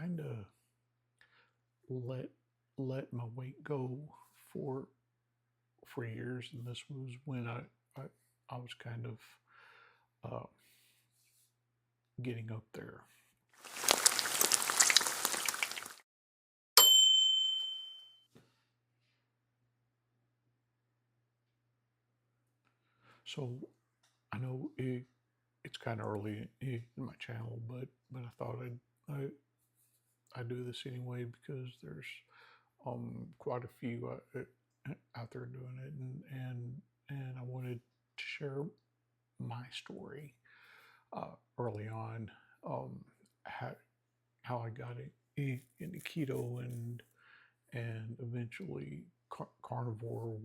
kind of let my weight go for years, and this was when I was kind of uh, getting up there. So I know it's kind of early in my channel, but I thought I'd do this anyway because there's quite a few out there doing it, and I wanted to share my story early on, how I got into keto and eventually carnivore,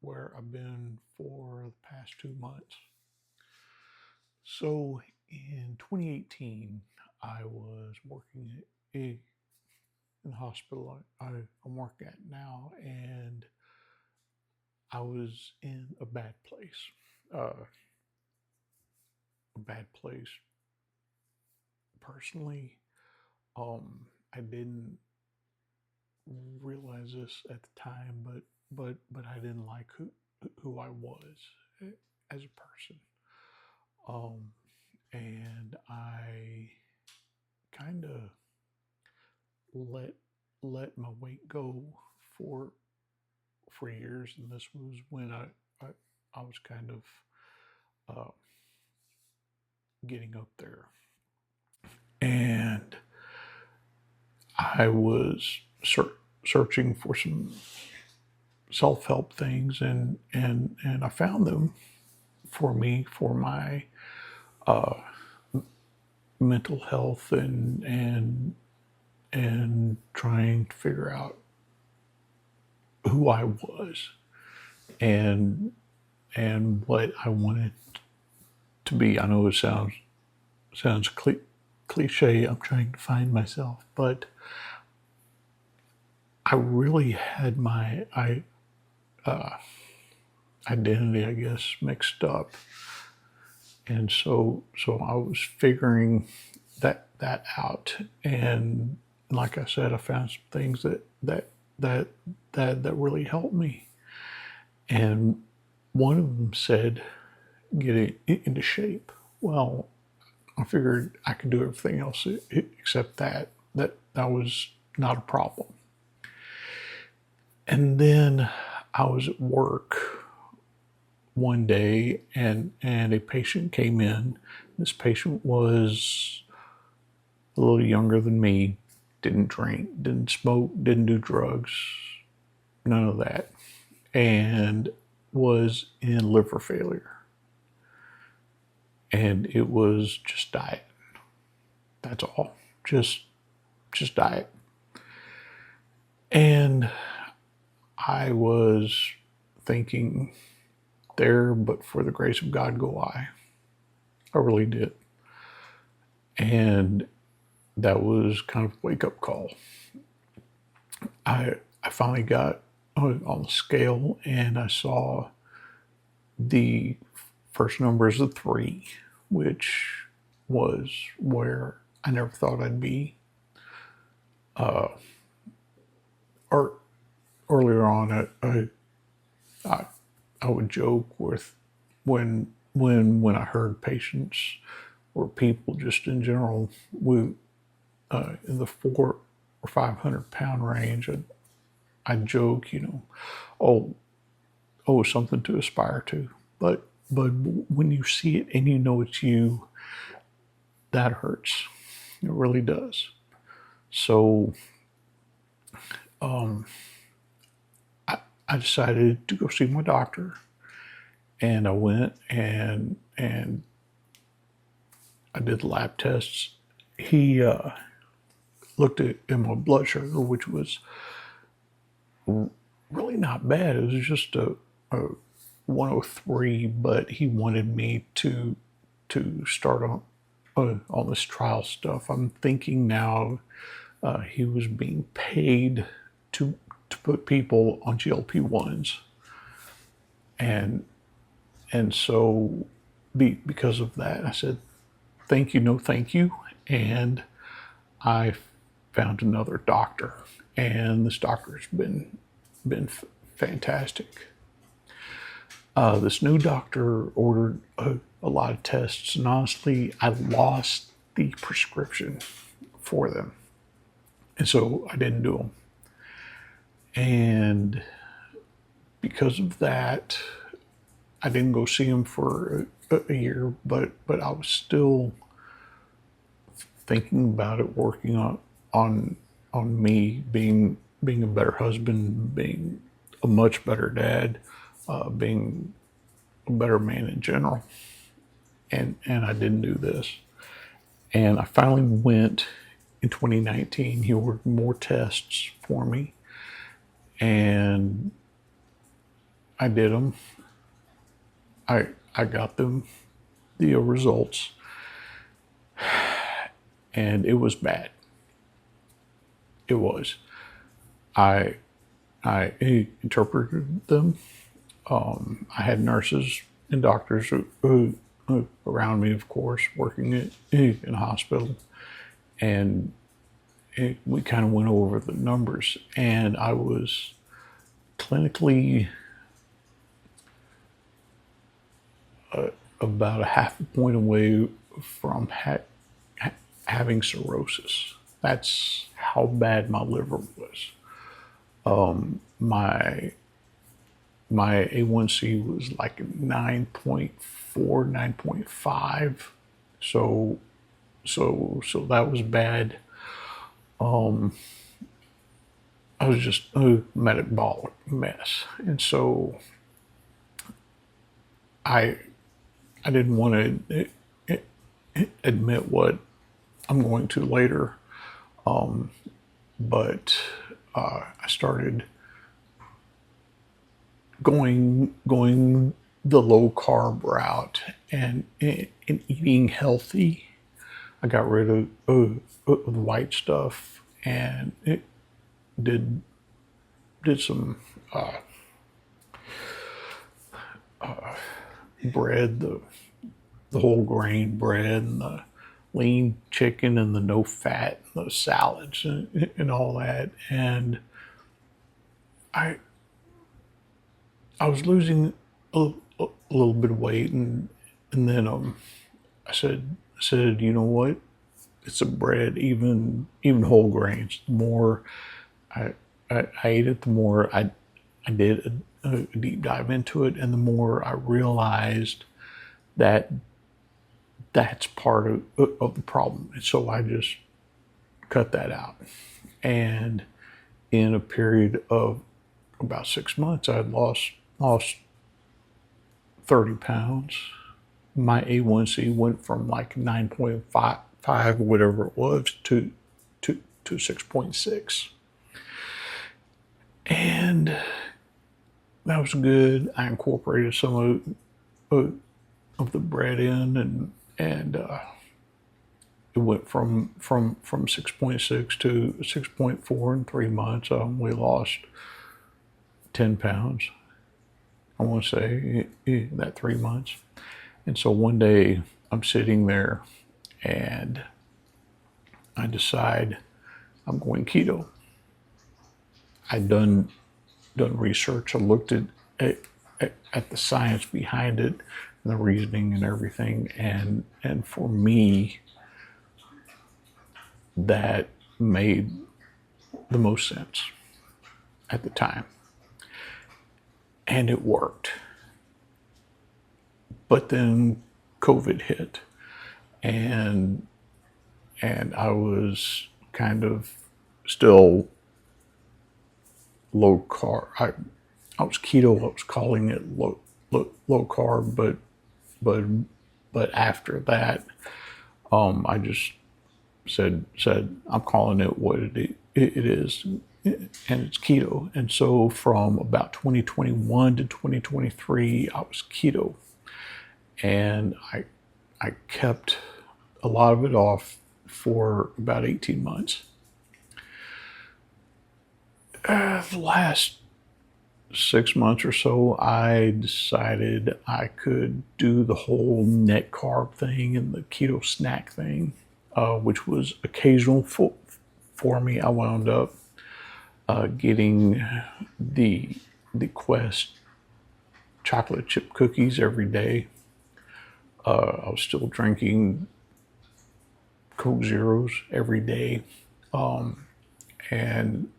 where I've been for the past 2 months. So in 2018, I was working in the hospital I'm working at now, and I was in a bad place. A bad place personally. I didn't realize this at the time, but I didn't like who I was as a person. Um, and I kind of let my weight go for years, and this was when I was kind of uh, getting up there, and I was searching for some self-help things, and I found them for me, for my uh, mental health, and trying to figure out who I was and what I wanted to be. I know it sounds cliche. I'm trying to find myself, but I really had my identity, I guess, mixed up, and so I was figuring that out. And like I said, I found some things that really helped me. And one of them said, get into shape. Well, I figured I could do everything else except that. That was not a problem. And then I was at work one day, and a patient came in. This patient was a little younger than me, didn't drink, didn't smoke, didn't do drugs, none of that, and was in liver failure. And it was just diet. That's all. Just diet. And I was thinking, there, but for the grace of God go I. I really did. And that was kind of a wake-up call. I finally got on the scale, and I saw the first numbers of 3, which was where I never thought I'd be. Or earlier on, I would joke with when I heard patients or people just in general in the 400 or 500 pound range, I'd joke, oh, something to aspire to. But when you see it and you know it's you, that hurts. It really does. So I decided to go see my doctor, and I went and I did lab tests. He looked at my blood sugar, which was really not bad. It was just a 103, but he wanted me to start on this trial stuff. I'm thinking now he was being paid to put people on GLP-1s, and so because of that, I said, thank you, no thank you. And I found another doctor, and this doctor's been fantastic. This new doctor ordered a lot of tests, and honestly, I lost the prescription for them, and so I didn't do them. And because of that, I didn't go see him for a year, but I was still thinking about it, working on me being a better husband, being a much better dad, being a better man in general. And I didn't do this. And I finally went in 2019. He ordered more tests for me, and I did them. I got them, the results, and it was bad. It was. I interpreted them. I had nurses and doctors who around me, of course, working in a hospital, and we kind of went over the numbers, and I was clinically about a half a point away from having cirrhosis. That's how bad my liver was. My A1C was like 9.4, 9.5. So that was bad. I was just a metabolic mess. And so I didn't want to admit what I'm going to later. But I started going the low carb route and eating healthy. I got rid of the white stuff and it did some bread, the whole grain bread, and the lean chicken, and the no fat, and the salads, and all that. And I was losing a little bit of weight, and then I said, you know what? It's a bread, even whole grains. The more I ate it, the more I did a deep dive into it, and the more I realized that that's part of the problem. And so I just cut that out. And in a period of about 6 months, I had lost 30 pounds. My A1C went from like 9.5, whatever it was, to 6.6. And that was good. I incorporated some of the bread in, and it went from 6.6 to 6.4 in 3 months. We lost 10 pounds, I want to say, that 3 months. And so one day I'm sitting there and I decide I'm going keto. I'd done research. I looked at the science behind it and the reasoning and everything. And for me, that made the most sense at the time. And it worked. But then COVID hit, and I was kind of still low carb. I was keto. I was calling it low carb, but after that, I just said I'm calling it what it is, and it's keto. And so from about 2021 to 2023, I was keto, and I kept a lot of it off for about 18 months. The last 6 months or so, I decided I could do the whole net carb thing and the keto snack thing, which was occasional for me. I wound up getting the Quest chocolate chip cookies every day. I was still drinking Coke Zeros every day, and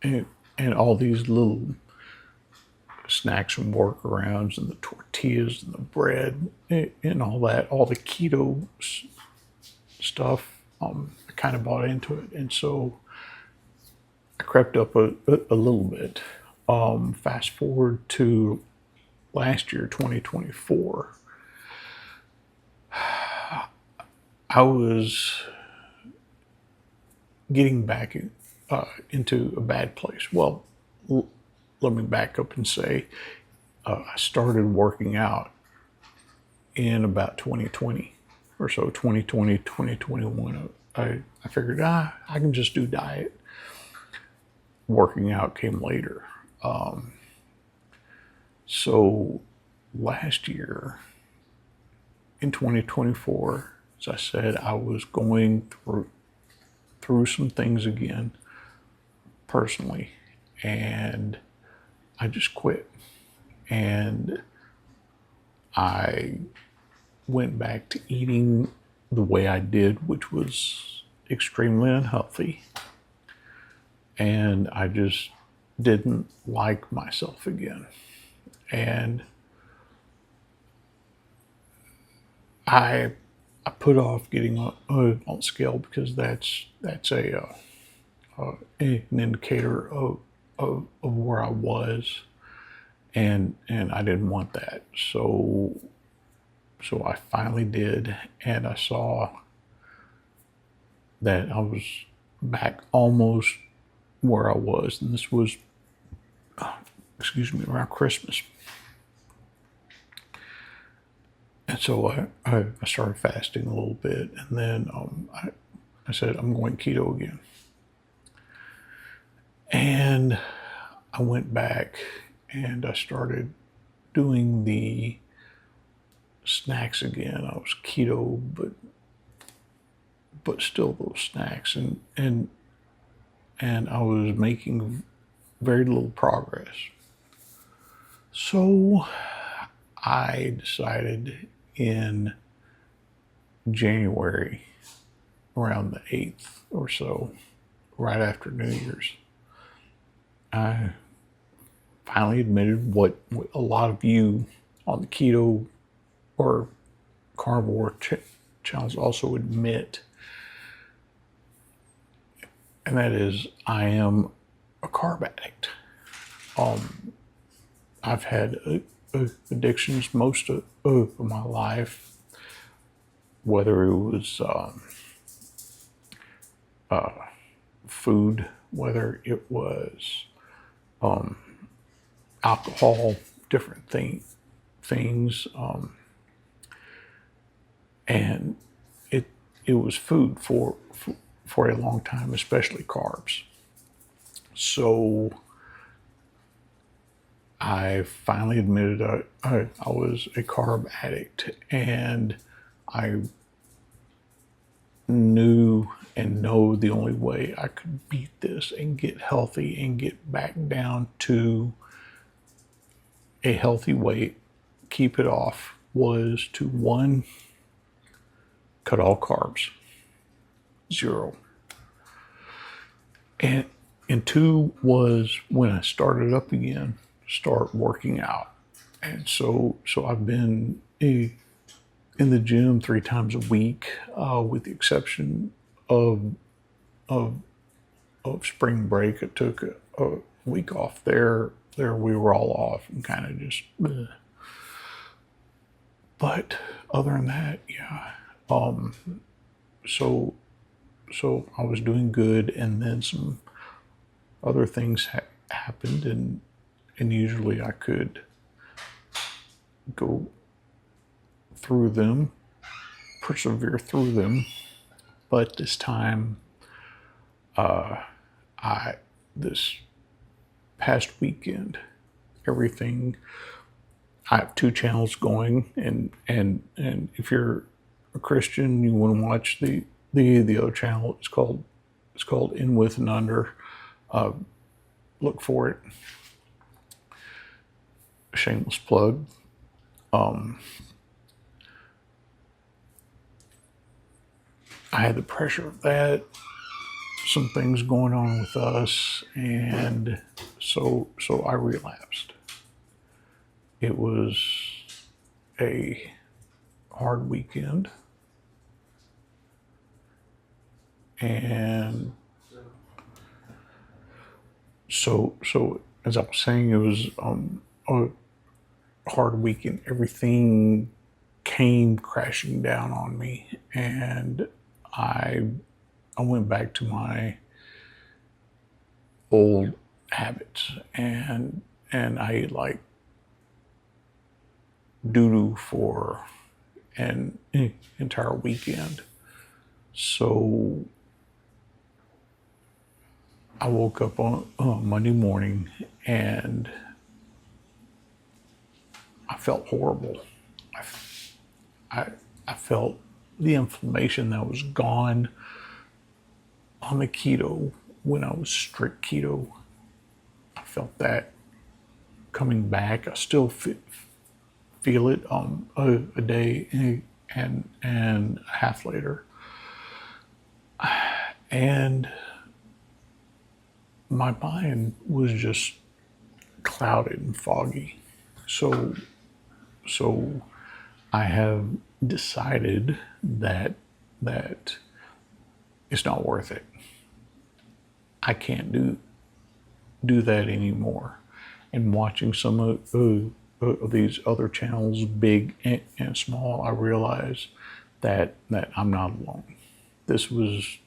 and all these little snacks and workarounds, and the tortillas and the bread and all that, all the keto stuff. I kind of bought into it, and so I crept up a little bit. Fast forward to last year, 2024. I was getting back into a bad place. Well, let me back up and say I started working out in about 2020 or so, 2020, 2021. I figured, I can just do diet. Working out came later. So last year, in 2024, as I said, I was going through some things again personally, and I just quit. And I went back to eating the way I did, which was extremely unhealthy. And I just didn't like myself again. And I put off getting on scale because that's an indicator of where I was, and I didn't want that. So I finally did, and I saw that I was back almost where I was, and this was, around Christmas. And so I started fasting a little bit, and then I said, I'm going keto again. And I went back and I started doing the snacks again. I was keto, but still those snacks, and I was making very little progress. So I decided in January, around the 8th or so, right after New Year's, I finally admitted what a lot of you on the keto or carnivore channels also admit, and that is I am a carb addict. I've had addictions most of my life, whether it was food, whether it was alcohol, different things, and it was food for a long time, especially carbs. So I finally admitted I was a carb addict, and I knew and know the only way I could beat this and get healthy and get back down to a healthy weight, keep it off, was to, one, cut all carbs, 0. And two was, when I started up again, start working out. And so I've been in the gym 3 times a week, with the exception of spring break. I took a week off there we were all off and kind of just bleh. But other than that, yeah. So I was doing good, and then some other things happened, and usually I could go through them, persevere through them. But this time, this past weekend, everything, I have 2 channels going, and if you're a Christian, you want to watch the other channel. It's called It's called In With and Under. Look for it. Shameless plug. I had the pressure of that, some things going on with us, and so I relapsed. It was a hard weekend, and so as I was saying, it was a hard weekend. Everything came crashing down on me, and I went back to my old habits, and I ate like doo-doo for an entire weekend. So I woke up on Monday morning and I felt horrible. I felt the inflammation that was gone on the keto when I was strict keto. I felt that coming back. I still feel it a day and a half later. And my mind was just clouded and foggy. So I have decided that it's not worth it. I can't do that anymore. And watching some of these other channels, big and small, I realized that I'm not alone. This was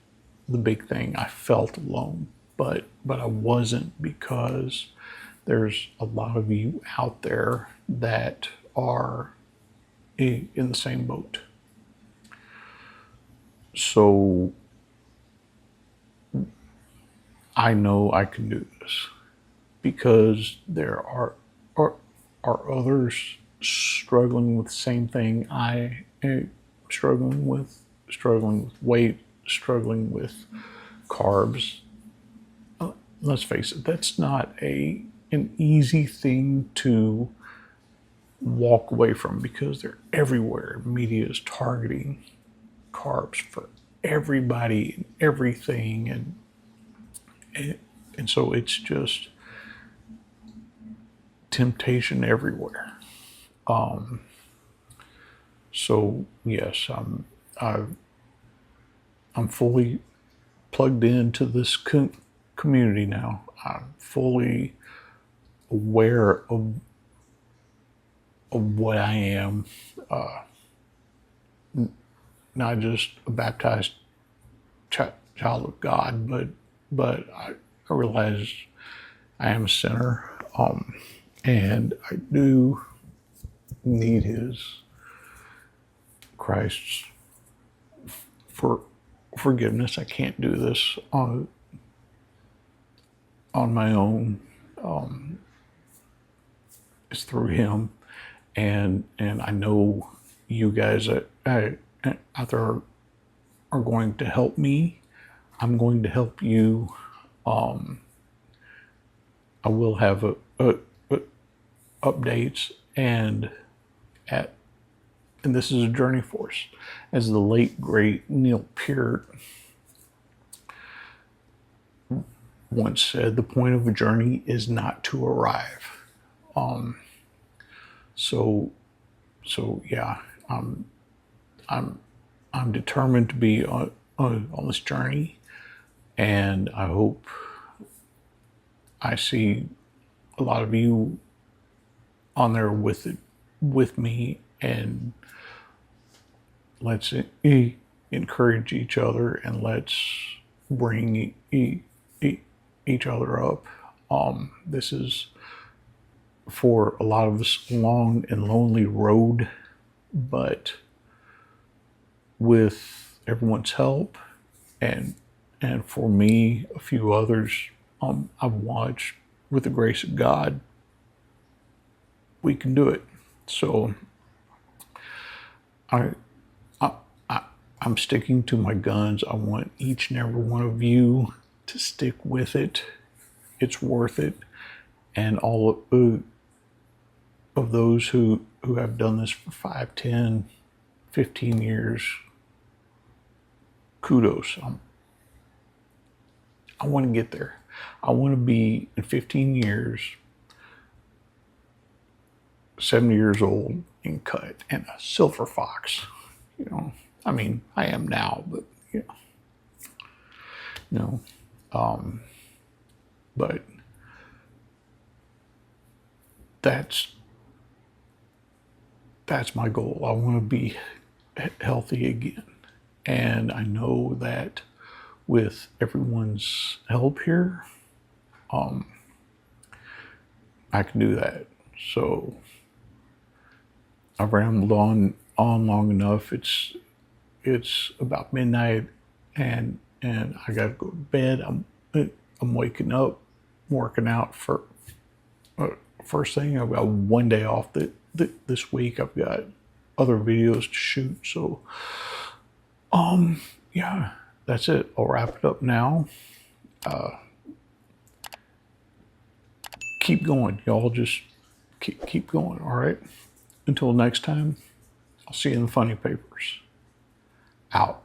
the big thing. I felt alone, but I wasn't, because there's a lot of you out there that are in the same boat. So I know I can do this because there are others struggling with the same thing I am struggling with weight, struggling with carbs. Let's face it, that's not an easy thing to walk away from, because they're everywhere. Media is targeting carbs for everybody and everything, and so it's just temptation everywhere. So yes, I'm fully plugged into this community now. I'm fully aware of what I am, not just a baptized child of God, but I realize I am a sinner, and I do need His Christ's for forgiveness. I can't do this on my own. It's through Him, and I know you guys out there are going to help me. I'm going to help you. I will have updates, and this is a journey for us. As the late great Neil Peart once said, the point of a journey is not to arrive. So yeah, I'm determined to be on this journey, and I hope I see a lot of you on there with me, and let's encourage each other, and let's bring each other up. This is, for a lot of us, a long and lonely road, but with everyone's help, and for me, a few others I've watched, with the grace of God, we can do it. So I I'm sticking to my guns. I want each and every one of you to stick with it. It's worth it. And all of those who have done this for 5, 10, 15 years, kudos. I want to get there. I want to be, in 15 years, 70 years old and cut and a silver fox. You know, I mean, I am now, but but that's my goal. I want to be healthy again, and I know that with everyone's help here, I can do that. So I've rambled on long enough. It's about midnight, and I gotta go to bed. I'm waking up, working out for first thing. I've got one day off this week. I've got other videos to shoot. So yeah, that's it. I'll wrap it up now. Keep going, y'all. Just keep going. All right. Until next time, I'll see you in the funny papers. Out.